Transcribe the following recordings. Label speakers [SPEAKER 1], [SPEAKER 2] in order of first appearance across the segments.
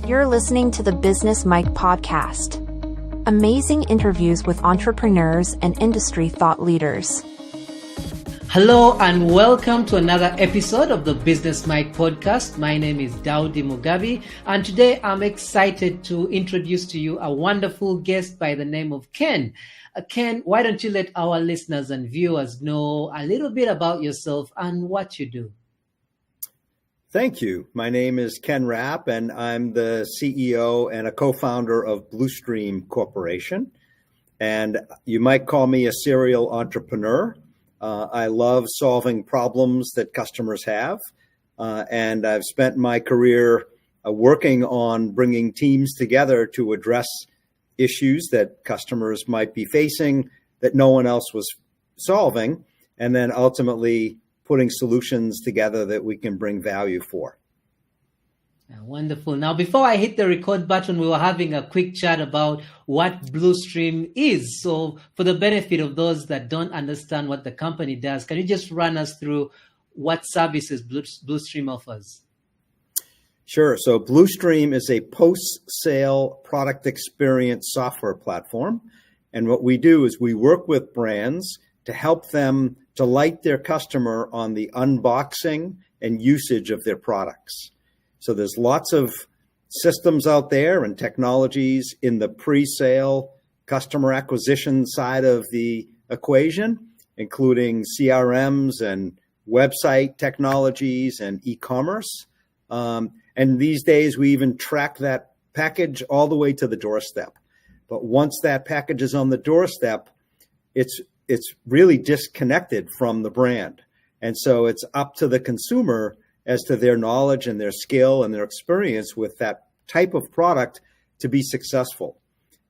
[SPEAKER 1] You're listening to the Business Mike podcast. Amazing interviews with entrepreneurs and industry thought leaders.
[SPEAKER 2] Hello and welcome to another episode of the Business Mike podcast. My name is Daudi Mugabi, and today I'm excited to introduce to you a wonderful guest by the name of Ken. Ken, why don't you let our listeners and viewers know a little bit about yourself and what you do?
[SPEAKER 3] Thank you. My name is Ken Rapp, and I'm the CEO and a co-founder of Blustream Corporation. And you might call me a serial entrepreneur. I love solving problems that customers have. And I've spent my career working on bringing teams together to address issues that customers might be facing that no one else was solving, and then ultimately putting solutions together that we can bring value for.
[SPEAKER 2] Wonderful. Now, before I hit the record button, we were having a quick chat about what Blustream is. So for the benefit of those that don't understand what the company does, can you just run us through what services Blustream offers?
[SPEAKER 3] Sure. So Blustream is a post-sale product experience software platform. And what we do is we work with brands to help them delight their customer on the unboxing and usage of their products. So there's lots of systems out there and technologies in the pre-sale customer acquisition side of the equation, including CRMs and website technologies and e-commerce. And these days, we even track that package all the way to the doorstep. But once that package is on the doorstep, it's really disconnected from the brand. And so it's up to the consumer as to their knowledge and their skill and their experience with that type of product to be successful.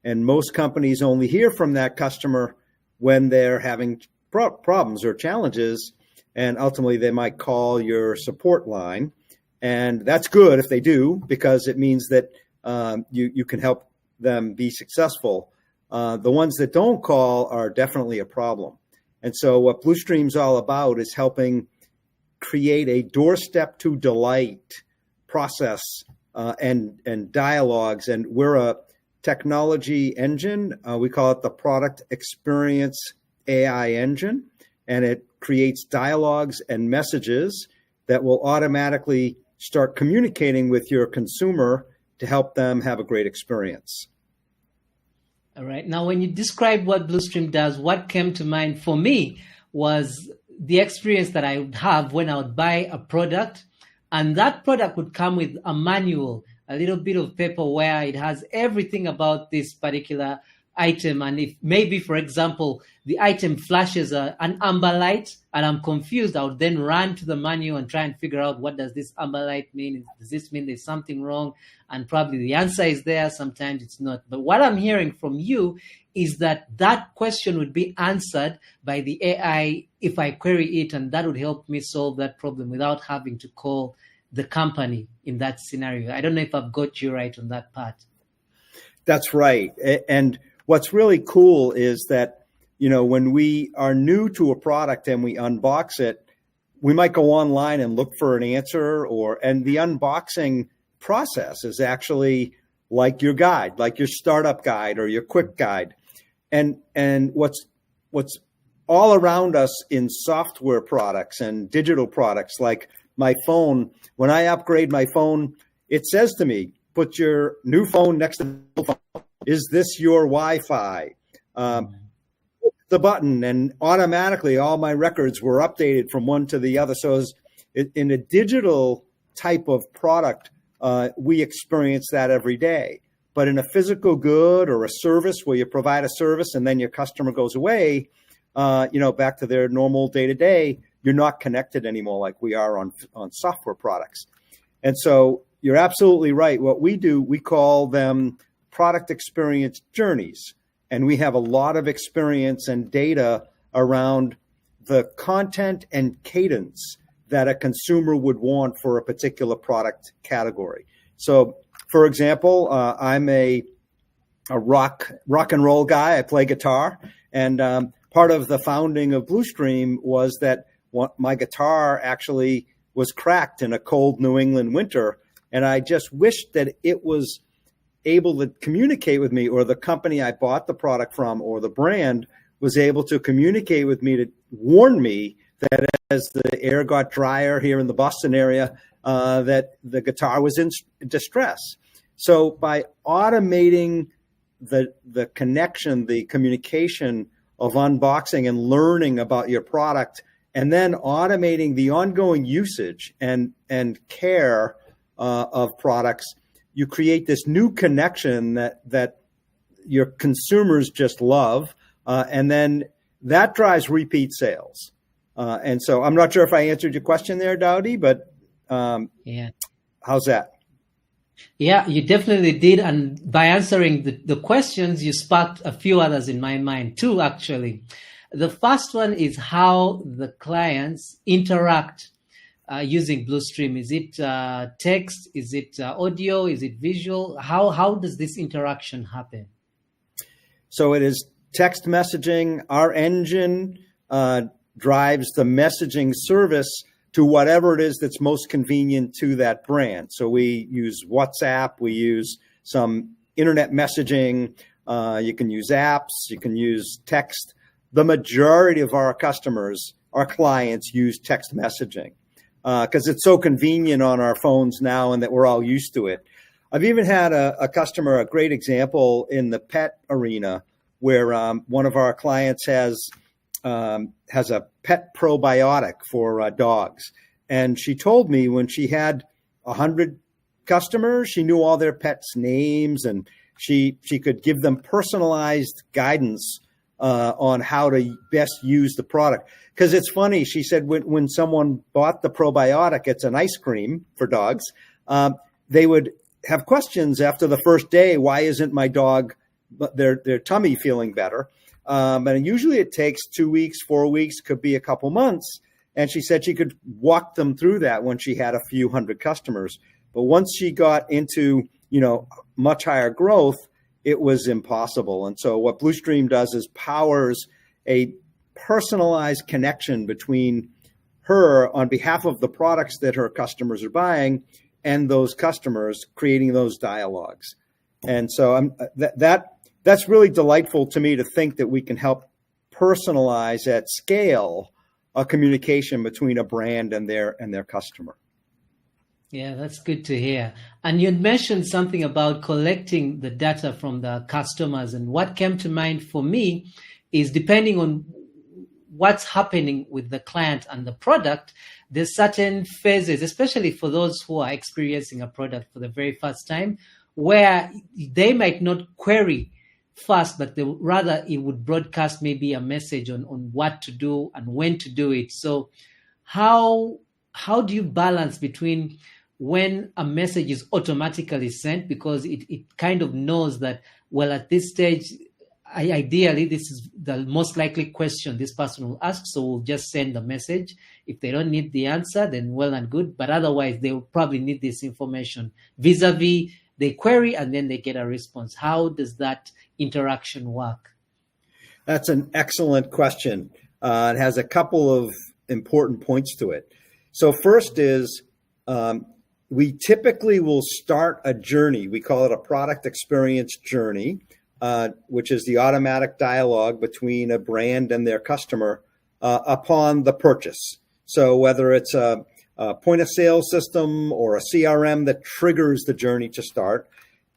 [SPEAKER 3] And most companies only hear from that customer when they're having problems or challenges. And ultimately, they might call your support line. And that's good if they do, because it means that you can help them be successful. The ones that don't call are definitely a problem. And so what Blustream's all about is helping create a doorstep to delight process and dialogues. And we're a technology engine. We call it the Product Experience AI Engine. And it creates dialogues and messages that will automatically start communicating with your consumer to help them have a great experience.
[SPEAKER 2] All right. Now, when you describe what Blustream does, what came to mind for me was the experience that I would have when I would buy a product, and that product would come with a manual, a little bit of paper where it has everything about this particular item. And if maybe, for example, the item flashes an amber light and I'm confused, I would then run to the manual and try and figure out, what does this amber light mean? Does this mean there's something wrong? And probably the answer is there. Sometimes it's not. But what I'm hearing from you is that question would be answered by the AI if I query it, and that would help me solve that problem without having to call the company in that scenario. I don't know if I've got you right on that part.
[SPEAKER 3] That's right. And what's really cool is that, when we are new to a product and we unbox it, we might go online and look for an answer, and the unboxing process is actually like your guide, like your startup guide or your quick guide. And what's all around us in software products and digital products, like my phone, when I upgrade my phone, it says to me, put your new phone next to the phone. Is this your Wi-Fi? The button, and automatically all my records were updated from one to the other. So in a digital type of product, we experience that every day. But in a physical good or a service where you provide a service and then your customer goes away, back to their normal day-to-day, you're not connected anymore like we are on software products. And so you're absolutely right. What we do, we call them product experience journeys. And we have a lot of experience and data around the content and cadence that a consumer would want for a particular product category. So, for example, I'm a rock and roll guy. I play guitar. And part of the founding of Blustream was that my guitar actually was cracked in a cold New England winter. And I just wished that it was able to communicate with me, or the company I bought the product from or the brand was able to communicate with me to warn me that as the air got drier here in the Boston area, that the guitar was in distress. So by automating the connection, the communication of unboxing and learning about your product, and then automating the ongoing usage and care of products, you create this new connection that your consumers just love, and then that drives repeat sales. And so I'm not sure if I answered your question there, Dowdy, but
[SPEAKER 2] yeah,
[SPEAKER 3] how's that?
[SPEAKER 2] Yeah, you definitely did. And by answering the questions, you sparked a few others in my mind too, actually. The first one is how the clients interact using Blustream. Is it text? Is it audio? Is it visual? How does this interaction happen?
[SPEAKER 3] So it is text messaging. Our engine drives the messaging service to whatever it is that's most convenient to that brand. So we use WhatsApp, we use some internet messaging, you can use apps, you can use text. The majority of our customers, our clients, use text messaging because it's so convenient on our phones now and that we're all used to it. I've even had a customer, a great example in the pet arena, where one of our clients has a pet probiotic for dogs. And she told me when she had 100 customers, she knew all their pets' names, and she could give them personalized guidance on how to best use the product. Because it's funny, she said when someone bought the probiotic, it's an ice cream for dogs, they would have questions after the first day. Why isn't my dog, their tummy feeling better? And usually it takes 2 weeks, 4 weeks, could be a couple months. And she said she could walk them through that when she had a few hundred customers. But once she got into, much higher growth, it was impossible. And so what Blustream does is powers a personalized connection between her on behalf of the products that her customers are buying and those customers, creating those dialogues. And so that's really delightful to me, to think that we can help personalize at scale a communication between a brand and their customer.
[SPEAKER 2] Yeah, that's good to hear. And you mentioned something about collecting the data from the customers. And what came to mind for me is, depending on what's happening with the client and the product, there's certain phases, especially for those who are experiencing a product for the very first time, where they might not query fast, but rather it would broadcast maybe a message on what to do and when to do it. So how do you balance between when a message is automatically sent, because it kind of knows that, well, at this stage, ideally, this is the most likely question this person will ask, so we'll just send the message. If they don't need the answer, then well and good, but otherwise they will probably need this information. Vis-a-vis, they query and then they get a response. How does that interaction work?
[SPEAKER 3] That's an excellent question. It has a couple of important points to it. So first is, we typically will start a journey. We call it a product experience journey, which is the automatic dialogue between a brand and their customer upon the purchase. So whether it's a point of sale system or a CRM that triggers the journey to start.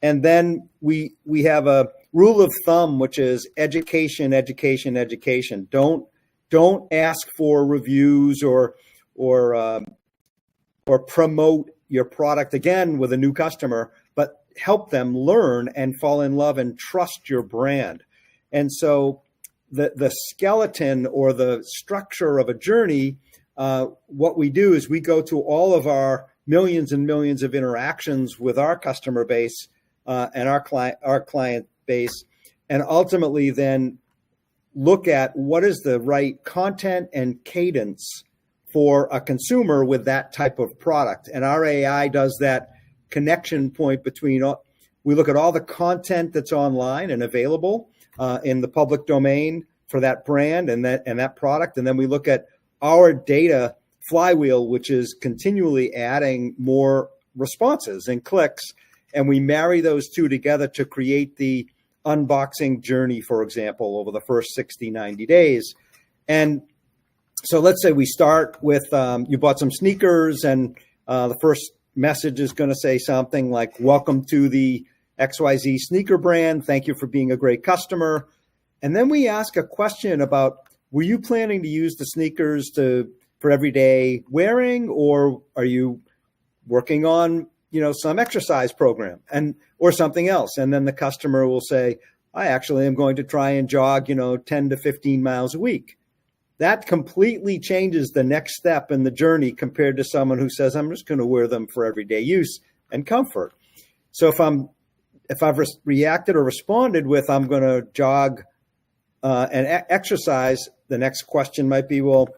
[SPEAKER 3] And then we have a rule of thumb, which is education, education, education. Don't ask for reviews or promote your product again with a new customer, but help them learn and fall in love and trust your brand. And so the skeleton or the structure of a journey, what we do is we go to all of our millions and millions of interactions with our customer base and our client base, and ultimately then look at what is the right content and cadence for a consumer with that type of product. And our AI does that connection point between, we look at all the content that's online and available in the public domain for that brand and that product. And then we look at our data flywheel, which is continually adding more responses and clicks, and we marry those two together to create the unboxing journey, for example, over the first 60, 90 days. And so let's say we start with you bought some sneakers, and the first message is going to say something like, welcome to the XYZ sneaker brand. Thank you for being a great customer. And then we ask a question about, were you planning to use the sneakers for everyday wearing, or are you working on, some exercise program or something else? And then the customer will say, I actually am going to try and jog, 10 to 15 miles a week. That completely changes the next step in the journey compared to someone who says, I'm just going to wear them for everyday use and comfort. So if I've reacted or responded with, I'm going to jog and exercise, the next question might be, well,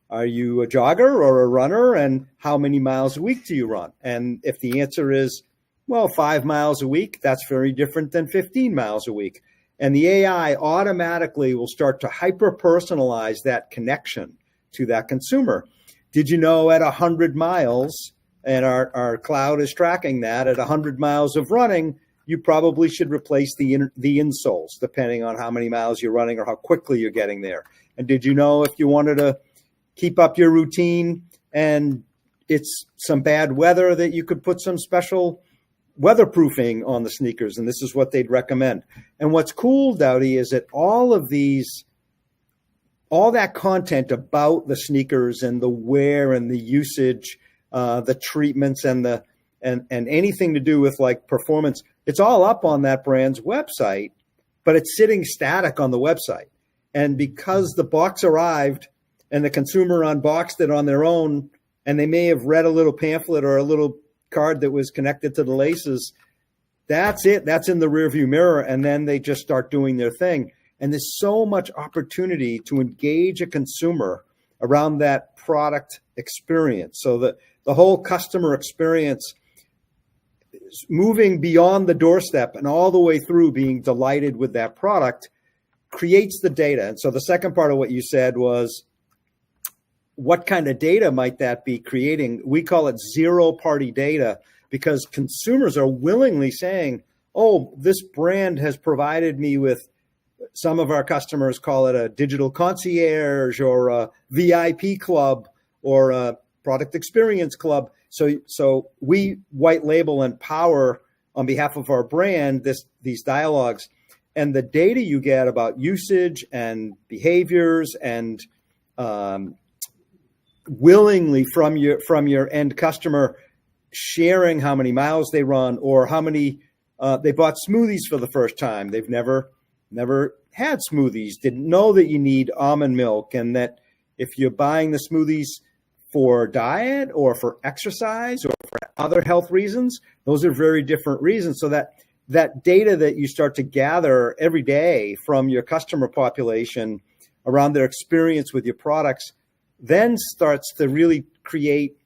[SPEAKER 3] are you a jogger or a runner, and how many miles a week do you run? And if the answer is, well, 5 miles a week, that's very different than 15 miles a week. And the AI automatically will start to hyper-personalize that connection to that consumer. Did you know at 100 miles, and our cloud is tracking that, at 100 miles of running, you probably should replace the insoles, depending on how many miles you're running or how quickly you're getting there. And did you know if you wanted to keep up your routine and it's some bad weather, that you could put some special weatherproofing on the sneakers, and this is what they'd recommend. And what's cool, Dowdy, is that all that content about the sneakers and the wear and the usage, the treatments and anything to do with like performance, it's all up on that brand's website, but it's sitting static on the website. And because the box arrived and the consumer unboxed it on their own, and they may have read a little pamphlet or a little card that was connected to the laces, that's it. That's in the rearview mirror. And then they just start doing their thing. And there's so much opportunity to engage a consumer around that product experience. So that the whole customer experience is moving beyond the doorstep and all the way through being delighted with that product creates the data. And so the second part of what you said was, what kind of data might that be creating? We call it zero-party data, because consumers are willingly saying, oh, this brand has provided me with, some of our customers call it a digital concierge or a VIP club or a product experience club. So we white label and power on behalf of our brand these dialogues. And the data you get about usage and behaviors and willingly from your end customer sharing how many miles they run, or how many they bought smoothies for the first time. They've never had smoothies, didn't know that you need almond milk, and that if you're buying the smoothies for diet or for exercise or for other health reasons, those are very different reasons. So that data that you start to gather every day from your customer population around their experience with your products then starts to really create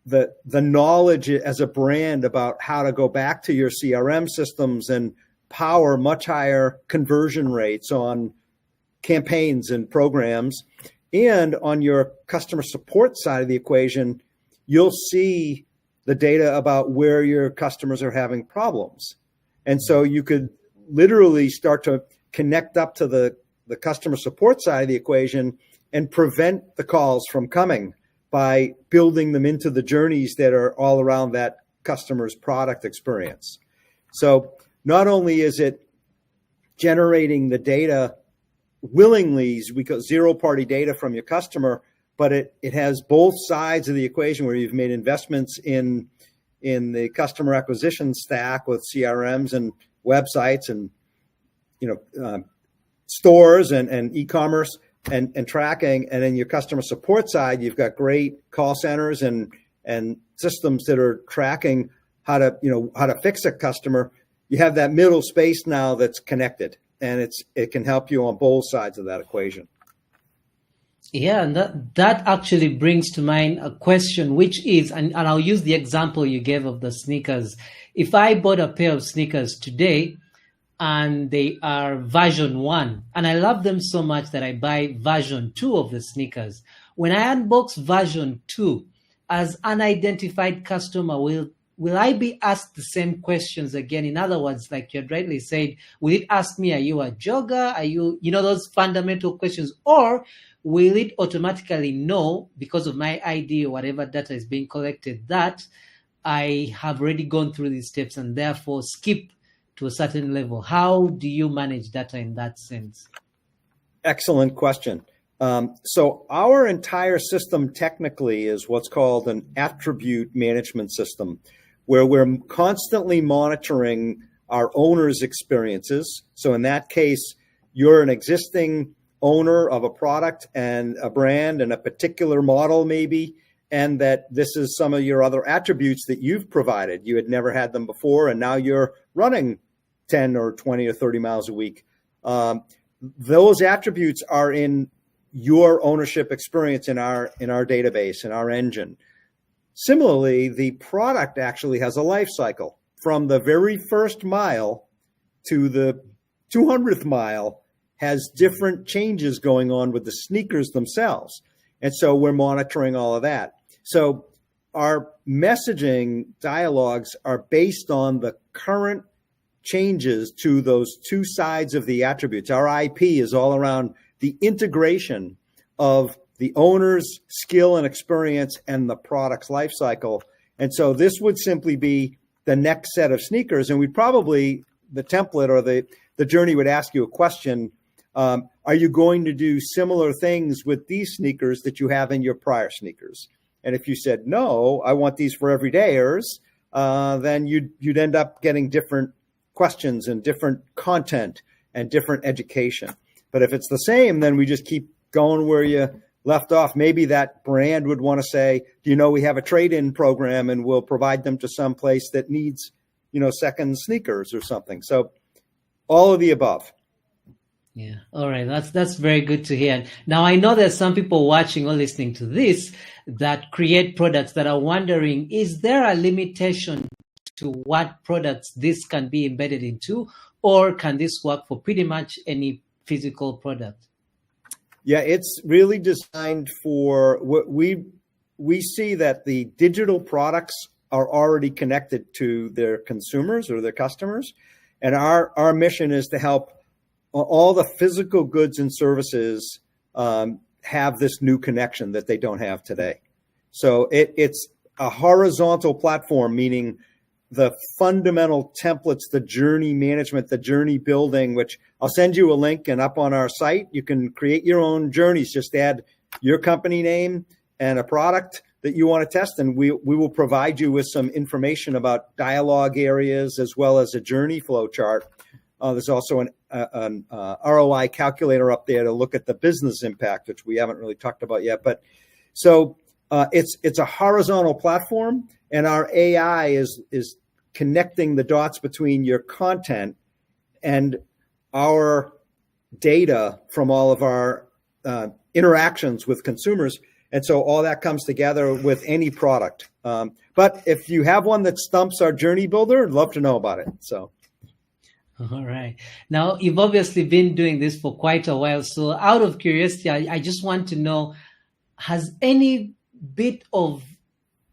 [SPEAKER 3] the knowledge as a brand about how to go back to your CRM systems and power much higher conversion rates on campaigns and programs. And on your customer support side of the equation, you'll see the data about where your customers are having problems. And so you could literally start to connect up to the customer support side of the equation and prevent the calls from coming by building them into the journeys that are all around that customer's product experience. So not only is it generating the data willingly, we call zero-party data from your customer, but it has both sides of the equation where you've made investments in the customer acquisition stack with CRMs and websites and stores and e-commerce and tracking, and then your customer support side, you've got great call centers and systems that are tracking how to fix a customer. You have that middle space now that's connected, and it can help you on both sides of that equation.
[SPEAKER 2] Yeah, and that actually brings to mind a question, which is, and I'll use the example you gave of the sneakers. If I bought a pair of sneakers today and they are version 1, and I love them so much that I buy version 2 of the sneakers, when I unbox version 2, as unidentified customer will I be asked the same questions again? In other words, like you had rightly said, will it ask me, are you a jogger? Are you, those fundamental questions? Or will it automatically know, because of my ID or whatever data is being collected, that I have already gone through these steps and therefore skip to a certain level? How do you manage data in that sense?
[SPEAKER 3] Excellent question. So our entire system technically is what's called an attribute management system, where we're constantly monitoring our owners' experiences. So in that case, you're an existing owner of a product and a brand and a particular model maybe, and that this is some of your other attributes that you've provided. You had never had them before, and now you're running 10 or 20 or 30 miles a week. Those attributes are in your ownership experience in our database, in our engine. Similarly, the product actually has a life cycle. From the very first mile to the 200th mile has different changes going on with the sneakers themselves. And so we're monitoring all of that. So our messaging dialogues are based on the current changes to those two sides of the attributes. Our IP is all around the integration of the owner's skill and experience and the product's life cycle. And so this would simply be the next set of sneakers. And we'd probably, the template or the journey would ask you a question. Are you going to do similar things with these sneakers that you have in your prior sneakers? And if you said, no, I want these for everydayers, then you'd end up getting different questions and different content and different education. But if it's the same, then we just keep going where you left off. Maybe that brand would want to say, do you know we have a trade-in program and we'll provide them to some place that needs, second sneakers or something. So all of the above.
[SPEAKER 2] Yeah. All right. That's very good to hear. Now, I know there's some people watching or listening to this that create products that are wondering, is there a limitation to what products this can be embedded into, or can this work for pretty much any physical product?
[SPEAKER 3] Yeah, it's really designed for what we see that the digital products are already connected to their consumers or their customers. And our mission is to help all the physical goods and services have this new connection that they don't have today. So it's a horizontal platform, meaning the fundamental templates, the journey management, the journey building, which I'll send you a link, and up on our site, you can create your own journeys. Just add your company name and a product that you want to test, and we will provide you with some information about dialogue areas as well as a journey flow chart. There's also an ROI calculator up there to look at the business impact, which we haven't really talked about yet. But so it's a horizontal platform, and our AI is connecting the dots between your content and our data from all of our interactions with consumers. And so all that comes together with any product. But if you have one that stumps our journey builder, I'd love to know about it. So.
[SPEAKER 2] All right. Now, you've obviously been doing this for quite a while. So out of curiosity, I just want to know, has any bit of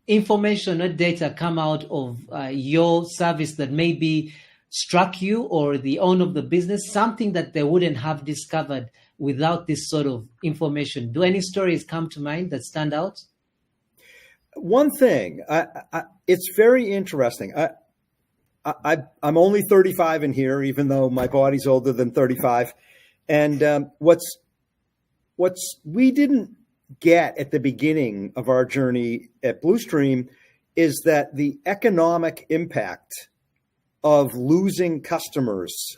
[SPEAKER 2] information or data come out of your service that maybe struck you or the owner of the business, something that they wouldn't have discovered without this sort of information? Do any stories come to mind that stand out?
[SPEAKER 3] One thing, it's very interesting. I'm only 35 in here, even though my body's older than 35. And what's we didn't get at the beginning of our journey at Blustream is that the economic impact of losing customers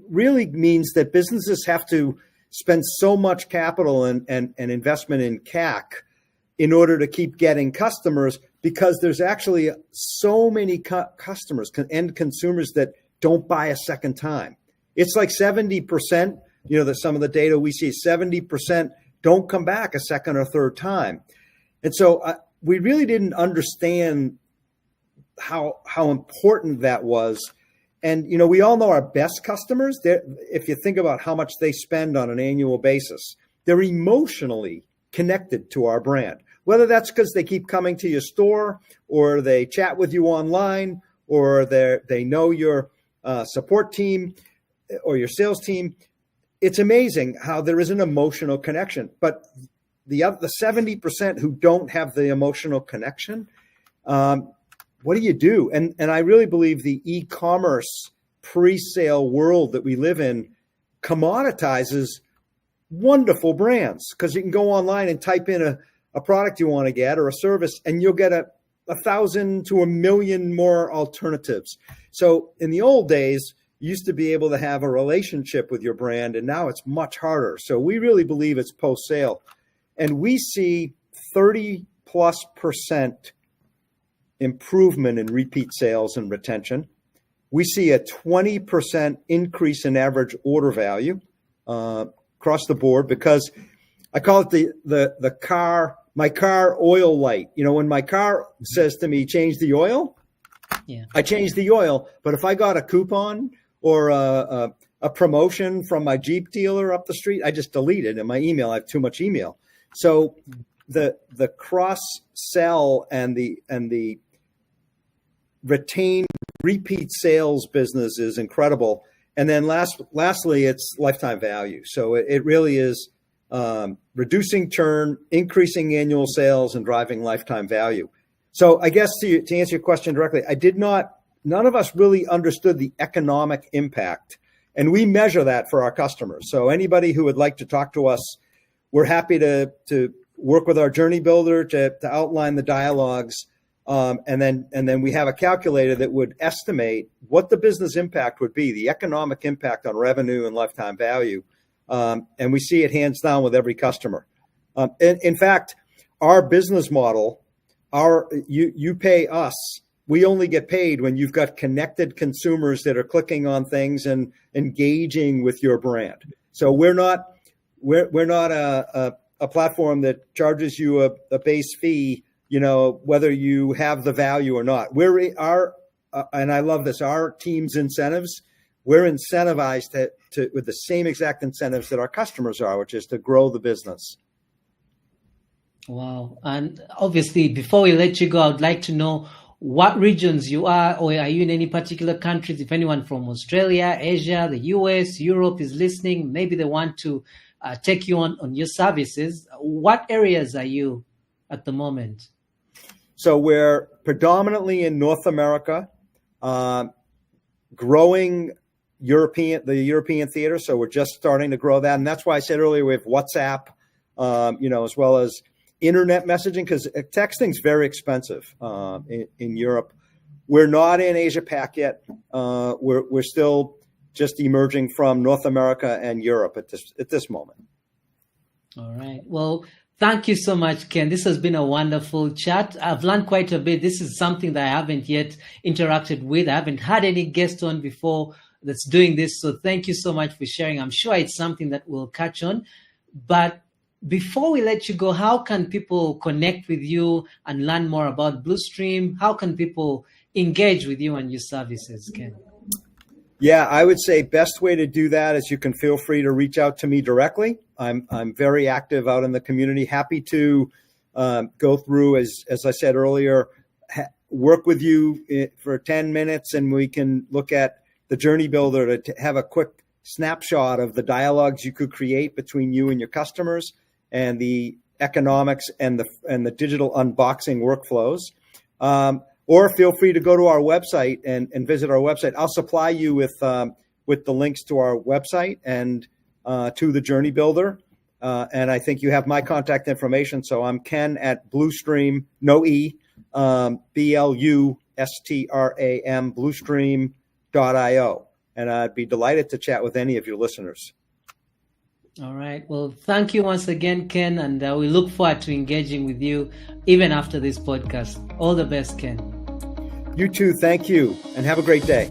[SPEAKER 3] really means that businesses have to spend so much capital and investment in CAC in order to keep getting customers, because there's actually so many customers and consumers that don't buy a second time. It's like 70%, that some of the data we see, 70% don't come back a second or third time. And so we really didn't understand how important that was. And, we all know our best customers, if you think about how much they spend on an annual basis, they're emotionally connected to our brand. whether that's because they keep coming to your store or they chat with you online or they know your support team or your sales team. It's amazing how there is an emotional connection. But the 70% who don't have the emotional connection, what do you do? And I really believe the e-commerce pre-sale world that we live in commoditizes wonderful brands, because you can go online and type in a product you want to get or a service, and you'll get 1,000 to 1 million more alternatives. So in the old days, you used to be able to have a relationship with your brand, and now it's much harder. So we really believe it's post-sale. And we see 30+% improvement in repeat sales and retention. We see a 20% increase in average order value across the board, because I call it the my car oil light. You know, when my car says to me, change the oil, I change the oil. But if I got a coupon or a promotion from my Jeep dealer up the street, I just delete it in my email. I have too much email. So the cross sell and the retained repeat sales business is incredible. And then lastly, it's lifetime value. So it really is reducing churn, increasing annual sales, and driving lifetime value. So I guess to answer your question directly, none of us really understood the economic impact. And we measure that for our customers. So anybody who would like to talk to us, we're happy to work with our journey builder to outline the dialogues. And then we have a calculator that would estimate what the business impact would be, the economic impact on revenue and lifetime value. And we see it hands down with every customer. In fact, our business model, you pay us. We only get paid when you've got connected consumers that are clicking on things and engaging with your brand. So we're not a platform that charges you a base fee, you know, whether you have the value or not. And I love this, our team's incentives, we're incentivized to with the same exact incentives that our customers are, which is to grow the business.
[SPEAKER 2] Wow. And obviously, before we let you go, I would like to know what regions you are, or are you in any particular countries? If anyone from Australia, Asia, the US, Europe is listening, maybe they want to take you on your services. What areas are you at the moment?
[SPEAKER 3] So we're predominantly in North America, growing the European theater. So we're just starting to grow that. And that's why I said earlier we have WhatsApp, as well as internet messaging, because texting is very expensive in Europe. We're not in Asia Pac yet. We're still just emerging from North America and Europe at this moment.
[SPEAKER 2] All right. Well, thank you so much, Ken. This has been a wonderful chat. I've learned quite a bit. This is something that I haven't yet interacted with. I haven't had any guest on before that's doing this. So thank you so much for sharing. I'm sure it's something that will catch on. But before we let you go, how can people connect with you and learn more about Blustream? How can people engage with you and your services, Ken?
[SPEAKER 3] Yeah, I would say best way to do that is you can feel free to reach out to me directly. I'm very active out in the community. Happy to go through, as I said earlier, work with you for 10 minutes, and we can look at the Journey Builder to have a quick snapshot of the dialogues you could create between you and your customers, and the economics and the digital unboxing workflows. Or feel free to go to our website and visit our website. I'll supply you with the links to our website and to the Journey Builder. And I think you have my contact information. So I'm Ken at Blustream, no E, BLUSTRAM, Blustream.io. And I'd be delighted to chat with any of your listeners.
[SPEAKER 2] All right. Well, thank you once again, Ken. And we look forward to engaging with you even after this podcast. All the best, Ken.
[SPEAKER 3] You too. Thank you. And have a great day.